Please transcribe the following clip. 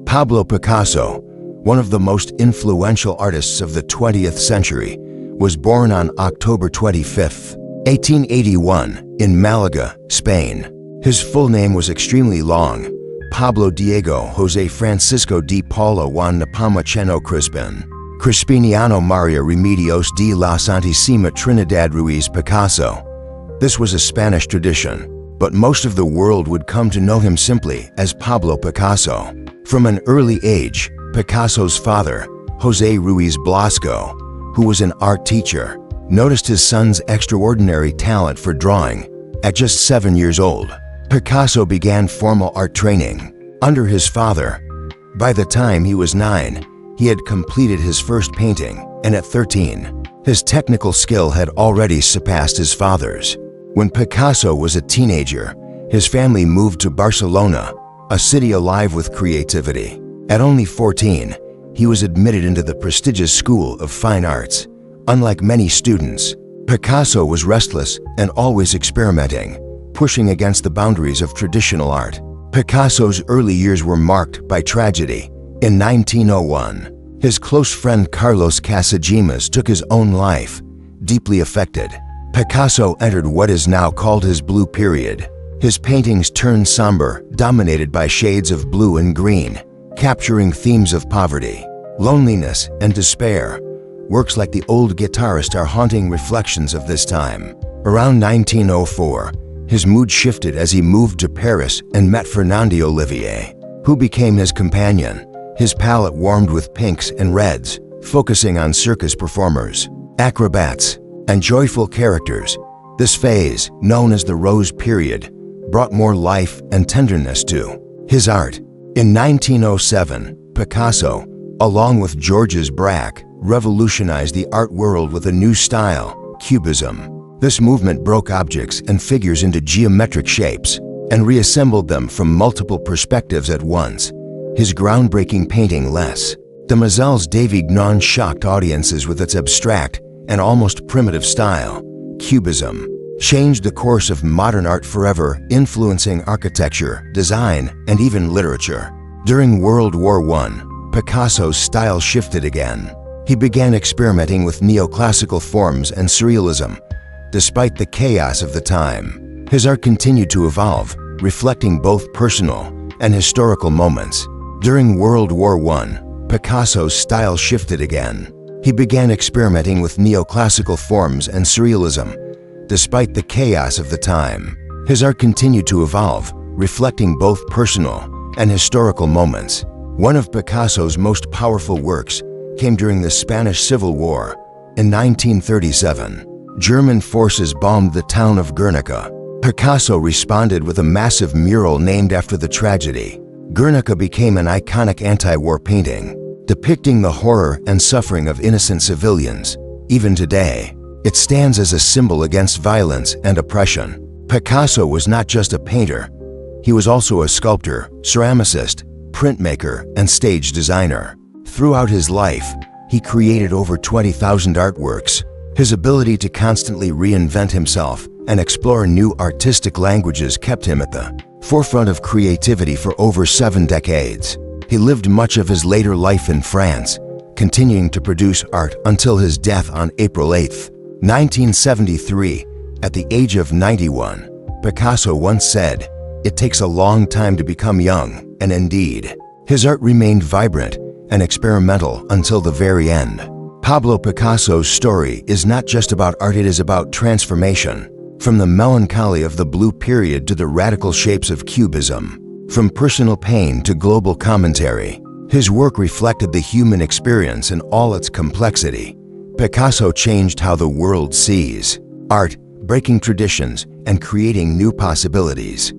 Pablo Picasso, one of the most influential artists of the 20th century, was born on October 25, 1881, in Malaga, Spain. His full name was extremely long: Pablo Diego José Francisco de Paula Juan Nepomuceno Crispiniano Maria Remedios de la Santísima Trinidad Ruiz Picasso. This was a Spanish tradition, but most of the world would come to know him simply as Pablo Picasso. From an early age, Picasso's father, José Ruiz Blasco, who was an art teacher, noticed his son's extraordinary talent for drawing. At just 7 years old, Picasso began formal art training under his father. By the time he was 9, he had completed his first painting, and at 13, his technical skill had already surpassed his father's. When Picasso was a teenager, his family moved to Barcelona, a city alive with creativity. At only 14, he was admitted into the prestigious School of Fine Arts. Unlike many students, Picasso was restless and always experimenting, pushing against the boundaries of traditional art. Picasso's early years were marked by tragedy. In 1901, his close friend Carlos Casagemas took his own life. Deeply affected, Picasso entered what is now called his blue period. His paintings turned somber, dominated by shades of blue and green, capturing themes of poverty, loneliness, and despair. Works like The Old Guitarist are haunting reflections of this time. Around 1904, his mood shifted as he moved to Paris and met Fernando Olivier, who became his companion. His palette warmed with pinks and reds, focusing on circus performers, acrobats, and joyful characters. This phase, known as the Rose Period, brought more life and tenderness to his art. In 1907, Picasso, along with Georges Braque, revolutionized the art world with a new style, Cubism. This movement broke objects and figures into geometric shapes and reassembled them from multiple perspectives at once. His groundbreaking painting Les Demoiselles d'Avignon shocked audiences with its abstract and almost primitive style. Cubism changed the course of modern art forever, influencing architecture, design, and even literature. During World War I, Picasso's style shifted again. He began experimenting with neoclassical forms and surrealism. Despite the chaos of the time, his art continued to evolve, reflecting both personal and historical moments. During World War I, Picasso's style shifted again. He began experimenting with neoclassical forms and surrealism. Despite the chaos of the time, his art continued to evolve, reflecting both personal and historical moments. One of Picasso's most powerful works came during the Spanish Civil War. In 1937, German forces bombed the town of Guernica. Picasso responded with a massive mural named after the tragedy. Guernica became an iconic anti-war painting, depicting the horror and suffering of innocent civilians. Even today, it stands as a symbol against violence and oppression. Picasso was not just a painter. He was also a sculptor, ceramicist, printmaker, and stage designer. Throughout his life, he created over 20,000 artworks. His ability to constantly reinvent himself and explore new artistic languages kept him at the forefront of creativity for over 7 decades. He lived much of his later life in France, continuing to produce art until his death on April 8, 1973. At the age of 91, Picasso once said, "It takes a long time to become young," and indeed, his art remained vibrant and experimental until the very end. Pablo Picasso's story is not just about art, it is about transformation. From the melancholy of the blue period to the radical shapes of Cubism, from personal pain to global commentary, his work reflected the human experience in all its complexity. Picasso changed how the world sees art, breaking traditions and creating new possibilities.